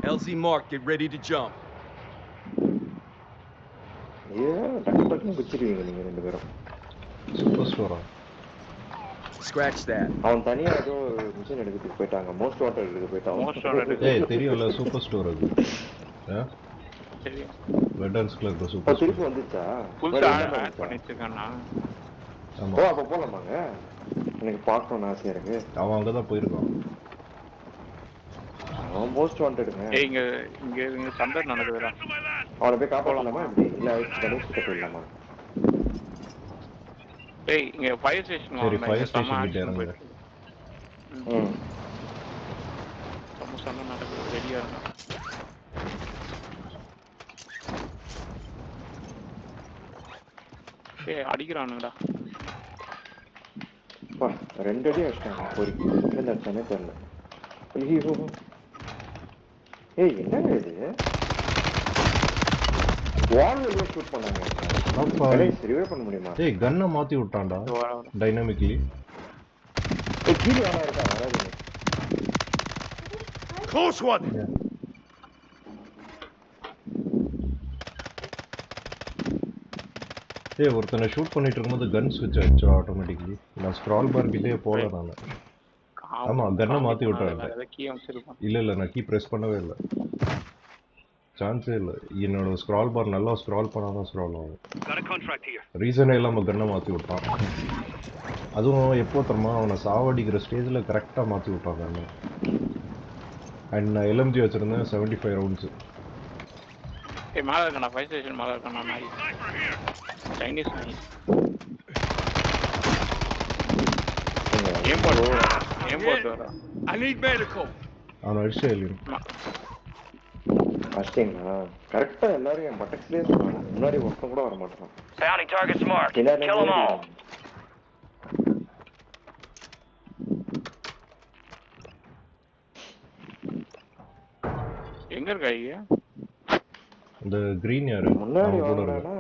LZ mark, get ready to jump. டக்கு டக்குன்னு பிடிச்சிருவீங்க நீங்க ரெண்டு பேரும். சூப்பர் ஸ்டோரா? Scratch that. அவன் தனியா ஏதோ மிஷின் எடுக்கிறதுக்கு போயிட்டாங்க. மோஸ்ட் வாண்டட் எடுக்க போயிட்டான். ஏய் தெரியும்ல சூப்பர் ஸ்டோர் அது. தெரியும். வெட்டர்ன்ஸ் கிளப் சூப்பர் ஸ்டோர். திருப்பி வந்துச்சா? புதுசா ஆட் பண்ணி வச்சிருக்கானா? ஆமா. ஓ அப்ப போலாமாங்க? எனக்கு பார்க்கணும்னு ஆசையா இருக்கு. அவன் அங்கதான் போயிருக்கான். அவன் மோஸ்ட் வாண்டடுங்க. ஏய் இங்க சண்டை நடக்குதுடா. அவனை போய் காப்பாத்தலாமா இப்படி? இல்ல கணேஷ் கிட்ட போயிடலாமா? ஏய் இங்க ஃபயர் ஸ்டேஷன் சரி ஃபயர் ஸ்டேஷன் கிட்ட இறங்க. சண்டை நடக்குது, ரெடியா இருங்க. ஏய் அடிக்கிறானுங்கடா. பா ரெண்டு அடி அடிச்சாங்க. ஒரு எங்க அடிச்சானே தெரியல. ஐயோ ஏய் என்னங்க இது? வால்ல ஷூட் பண்ணாங்க. கணேஷ் ரிவைவ் பண்ண முடியுமா? ஏய் கன்னை மாத்தி விட்டான்டா டைனமிக்கலி. ஏய் கீழ யாரா இருக்கா? வராதீங்க. Close one. ஏய் ஒருத்தனை ஷூட் பண்ணிட்டு இருக்கும்போது கன் ஸ்விட்ச் ஆயிடுச்சு ஆட்டோமேட்டிக்கலி. நான் ஸ்க்ரால் பார் கிட்டே போல நானு. ஆமா கன்னை மாத்தி விட்டாங்க. இல்ல நான் கீ பிரஸ் பண்ணவே இல்லை. சான்ஸே இல்லை. என்னோட ஸ்க்ரால் பார் நல்லா ஸ்க்ரால் பண்ணாதான் ஸ்க்ரால் ஆகும். ரீசனே இல்லாமல் கன்னை மாற்றி விட்டான். அதுவும் எப்போ தரமா அவனை சாவடிக்கிற ஸ்டேஜில் கரெக்டாக மாற்றி விட்டான் கண்ணு. அண்ட் நான் எல்எம்ஜி வச்சுருந்தேன் 75 ரவுண்ட்ஸு. மேலே இருக்கா ஃபயர் ஸ்டேஷன் மேலே இருக்கா நாய் சைனீஸ் நாய். ஏன் போட்டு வரா? I need medical. அவனை அடிச்சு எழுதி அஷ்டிங்களா? கரெக்டா எல்லாரும் என் பட்டக்ஸ்லயே சொன்னாங்க. முன்னாடி ஒருத்தன் கூட வர மாட்டான். Bounty targets marked. Kill them all. எங்க இருக்கா ஐயா? இந்த கிரீன் யாரு? முன்னாடி வரலனா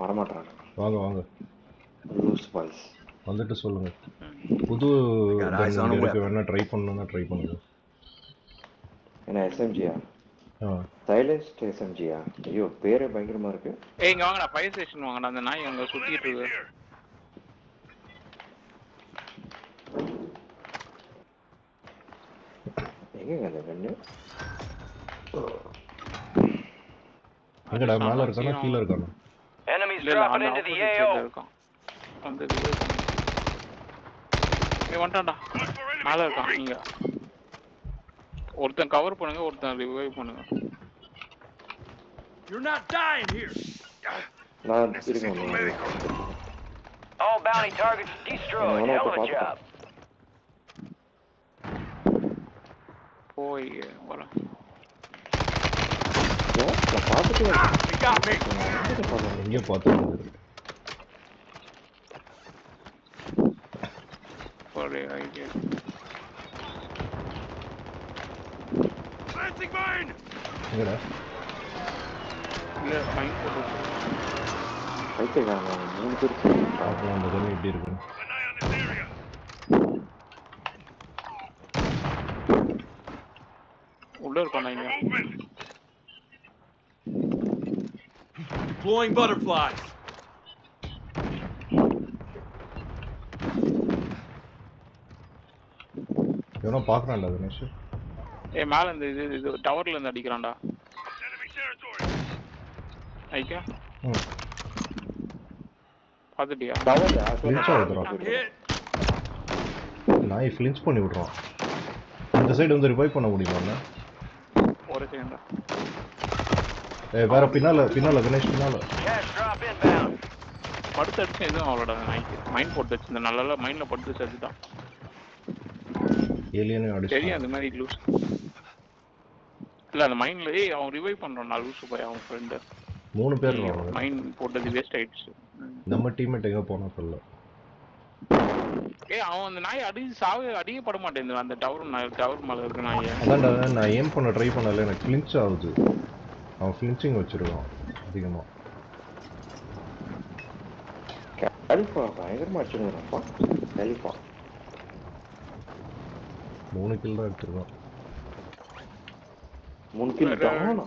வர மாட்டாங்க. வாங்க வாங்க. Loose boys. வந்துட்டு சொல்லுங்க. புது கன் இருக்கு வேணா ட்ரை பண்ணனும்னா ட்ரை பண்ணுங்க. என்ன SMG-யா? சைலன்ஸ்ட் SMG-யா? ஐயோ பேரே பயங்கரமா இருக்கு. ஏய் இங்க வாங்கடா ஃபயர் ஸ்டேஷன் வாங்கடா. அந்த நாய் அங்க சுத்திட்டு இருக்கு. எங்க அந்த கண்ணு? எங்கடா மேல இருக்கானா கீழ இருக்கானா? Enemies dropping into the AO. அந்த ஏய் வந்துடா. மேல இருக்கான் இங்க. ஒருத்தன் கவர் பண்ணுங்க, ஒருத்தன் ரிவைவ் பண்ணுங்க. You're not dying here. நான் திரும்பி All bounty targets destroyed. Hell of a job. போய் வர. நான் பாத்துட்டு எங்க பாத்துட்டு போறே ஐடியா. Planting mine. எங்கடா? இல்ல ஃபைன் போடு. ஐட்டேங்க மூணு பேர் பாப்போம் அந்த கன் எப்படி இருக்கு. உள்ள இருக்கானே இங்க. Deploying butterflies. இவனா பாக்குறான்டா தினேஷ். ஏய் மேல இந்த இது டவர்ல இருந்து அடிக்கறான்டா. ஐயா பாத்துட்டியா? ஃபிளின்ச் ஆகுதுடா. நாய் ஃபிளின்ச் பண்ணி விடுறான். இந்த சைடு வந்து ரிவைவ் பண்ண முடியுமா? ஒரு செகண்ட். ஏய் வேற பின்னால தினேஷ் பின்னால. படுத்து அடிச்சு எதுவும் அவளோட நாய்க்கு மைண்ட் போட்டு வச்சிருந்த நல்ல மைண்ட்ல படுத்து செத்துட்டான். ஏலியனே அடிச்சு. சரி அந்த மாதிரி லூஸ். இல்ல அந்த மைண்ட்ல ஏய் அவன் ரிவைவ் பண்றான். நான் லூஸ் போய் அவன் ஃப்ரெண்ட். 3 பேர் இருக்காங்க. மைண்ட் போட்டது வேஸ்ட் ஆயிடுச்சு. நம்ம டீம்மேட் எங்க போனா தெரியல. ஏய் அவன் அந்த நாய் அடியே பட மாட்டேங்குது. அந்த டவர் மேல இருக்க நாய். அதான்டா நான் ஏம் பண்ண ட்ரை பண்ணல எனக்கு ஃபிளின்ச் ஆகுது. அவன் ஃபிளின்ச்சிங் வச்சிருக்கான் அதிகமா. அல்பா பயங்கரமா அடிச்சிருக்கான்ப்பா. அல்பா 3 கில் தான் எடுத்துருக்கான். 3 கில் டவுன்.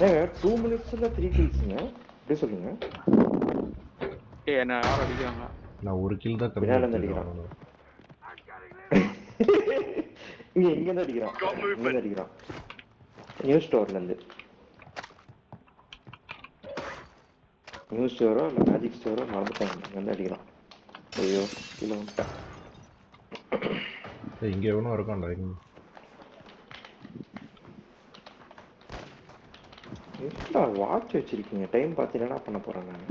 ஏங்க 2 மினிட்ஸ்ல 3 கில்ஸ்ங்க. எப்படி சொல்றீங்க? என்ன யார் அடிக்கிறாங்க? நான் ஒரு கில் தான் பின்னால இருந்து கம்மி அடிக்கிறான். இங்க இருந்து அடிக்கிறான். நியூஸ் ஸ்டோர்ல இருந்து. நியூஸ் ஸ்டோரோ இல்ல மேஜிக் ஸ்டோரோ மறந்துட்டாங்க. இங்க இருந்து அடிக்கிறான். ஐயோ கீழே வந்துட்டான். இங்க எவனும் இருக்கான்டா. எவ்வளோ வாட்ச் வச்சிருக்கீங்க? டைம் பார்த்து என்ன பண்ண போறேன் நான்?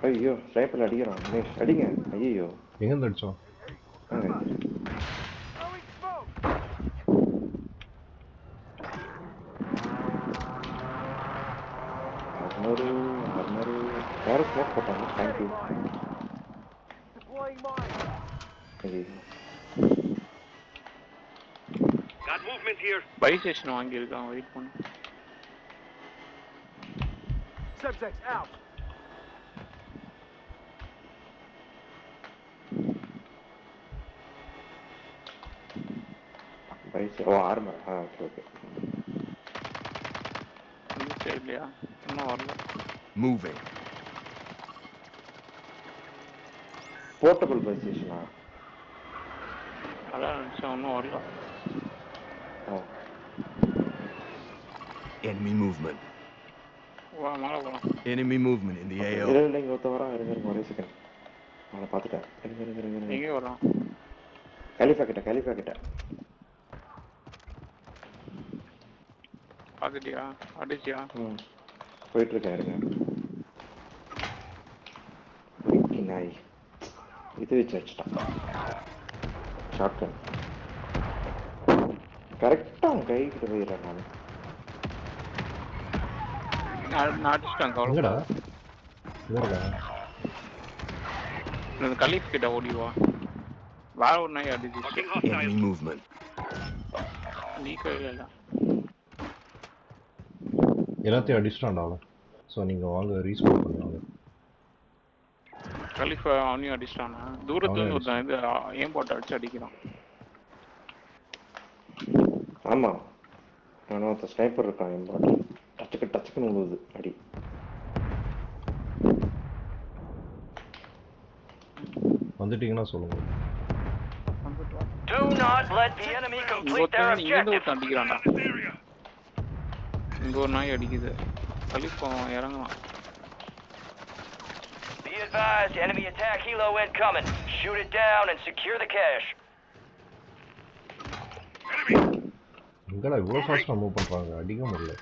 ஐயோ ஸ்னைப்பர்ல அடிக்கிறான். நிஷ் அடிங்க. ஐயோ எங்க இருந்து அடிச்சோம்? அர்மரு யாரும் ஸ்மோக் போட்டாங்க. Thank you. Got movement here. Buy station வாங்கியிருக்கான், வெயிட் பண்ணு. Subject out. Armour. Okay okay. இல்லையா இன்னும் வரல. Moving. போர்ட்டபிள் பை ஸ்டேஷனா? அதான் நினச்சேன், இன்னும் வரல. Enemy movement. வா மேலே போகலாம். Enemy movement in the AO. இல்லை இங்கே ஒருத்த வரான். இருங்க ஒரே செகண்ட். அவனை பார்த்துட்டேன். இருங்க. எங்கே வரான்? கலிஃபா கிட்ட. பார்த்துட்டியா? அடிச்சியா? போயிட்டு இருக்கேன். இருங்க. நாய் இது வச்சு வச்சுட்டான். ஷாட்கன் கரெக்டா அவன் கை கிட்ட போயிடுறேன் நான் அடிச்சிட்டேன். எங்கடா கவலை இந்த கலீஃப் கிட்ட ஓடிவா. வேற ஒரு நாய் அடிச்சிச்சு. Enemy movement. நீ கையில் இல்லை. எல்லாத்தையும் அடிச்சிட்டான்டா அவன். ஸோ நீங்கள் வாங்க ரீஸ்கோர் பண்ணுவாங்க. கலீஃப் அவனையும் அடிச்சிட்டானா? தூரத்துலேருந்து ஒருத்தன் இது ஏன் போட்டு அடிச்சு அடிக்கிறான். ஆமா ஆனால் ஒருத்த ஸ்னைப்பர் இருக்கான். என் பாட்டு டச்சுக்குன்னு விழுவுது அடி. வந்துட்டீங்கன்னா சொல்லுங்க. Do not let the enemy complete their இங்கேருந்து objective. ஒருத்தன் அடிக்கிறான்டா. இங்கே ஒரு நாய் அடிக்குது. கலீஃப் அவன் இறங்குவான். Be advised, enemy attack helo incoming. Shoot it down and secure the cache. எங்கடா இவ்வளோ ஃபாஸ்ட்டாக மூவ் பண்ணுறாங்க? அடிக்க முடியல.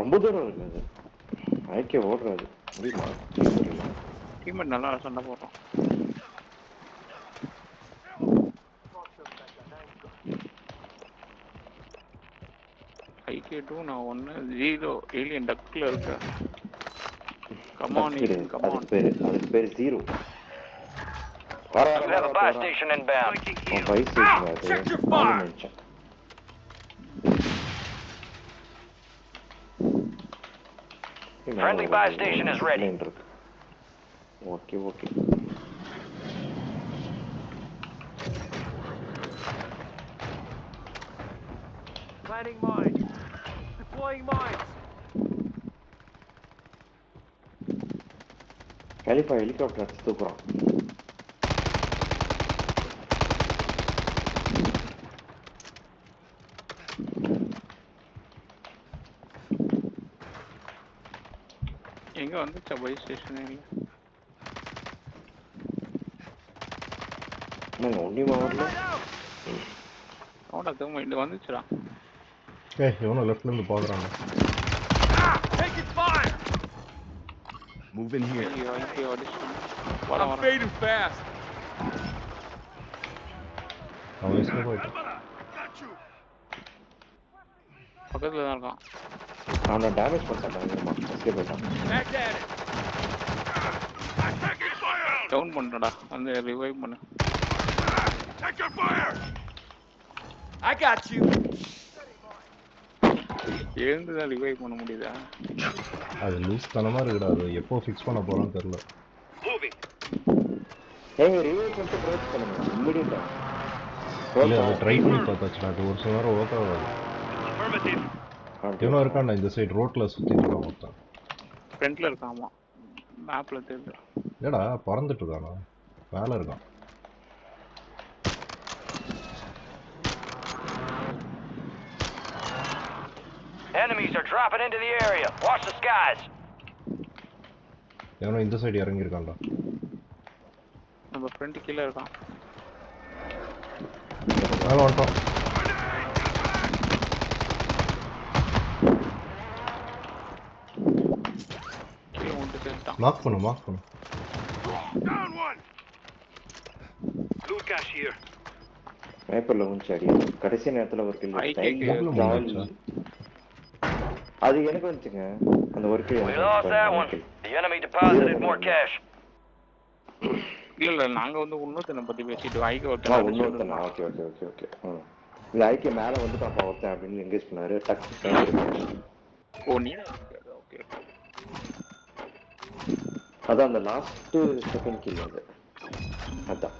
ரொம்ப தூரம் இருக்குது. ஐக்கிய ஓடுறாது முடியுமா? டீம்மேட் நல்லா சண்டை போடுறான். IK2 நான் 1 0 ஏலியன் டக்ல இருக்கேன். Come on come on. அதுக்கு பேர் zero. You have a buy station inbound. Buy station அது. Friendly buy station is ready. Okay. Planting mine. Deploying mines. Khalifa helicopter அடிச்சு தூக்குறான். எங்க வந்துச்சா பை ஸ்டேஷன்? இல்லை ஒன்னியமா வரல. அவனா திரும்ப இங்க வந்துச்சுடா. எவனோ லெஃப்ட்லேருந்து பார்க்குறாங்க. Taking fire. Moving here. ஐயோ அடிச்சிட்டான். I'm fading fast. அவன் எஸ்கேப் போயிட்டான். Got you. பக்கத்துல தான் இருக்கான். அவனை டேமேஜ் பண்ணிட்டான். எஸ்கேப் போயிட்டான். Back at it. Taking fire. Down பண்ணுடா. அந்த ரிவைவ் பண்ணு. Take your fire. I got you. எழுந்துதான் ரிவைவ் பண்ண முடியுதா? அது லூஸ் தனமா இருக்குடா. அது எப்போ ஃபிக்ஸ் பண்ண போறோம்னு தெரியல. ஏங்க ரிவைவ் பண்ணிட்டு ப்ரோச் பண்ணுங்க இமிடியேட்டா. இல்ல அதை ட்ரை பண்ணி பார்த்தாச்சுடா. அது ஒரு சில நேரம் ஒர்க் ஆகாது. இவனும் இருக்கான்டா இந்த சைடு ரோட்ல சுத்திட்டு இருக்கான் மொத்தம். ஃப்ரண்ட்ல இருக்காமா. மேப்ல தெரியுது. ஏடா பறந்துட்டு இருக்கானா? மேல இருக்கான். Enemies are dropping into the area. Watch the skies. இவனும் இந்த சைடு இறங்கி இருக்கான்டா. நம்ம ஃப்ரெண்ட் கீழ இருக்கான். மேல வந்துட்டோம். கீழ வந்து சேர்த்தான். மார்க் பண்ணு. Down one. Loot cache here. ஸ்னைப்பர்ல உன்சாடி கடைசி நேரத்துல ஒரு கில் எவ்வளவு முடிஞ்சா? அது எனக்கு வந்துச்சுங்க. அந்த ஒரு kill We lost that one. The enemy deposited more cash. இல்ல நாங்க வந்து இன்னொருத்தனை பத்தி பேசிட்டு ஐக்கு ஒருத்தனா ஒருத்தன். ஓகே இல்ல ஐக்கு மேல வந்துட்டு அப்பா ஒருத்தன் அப்படின்னு எங்கேஜ் பண்ணாரு. டக்கு ஓ நீ ஓகே. அதான் அந்த லாஸ்ட் செகண்ட் கில் அது. அதான்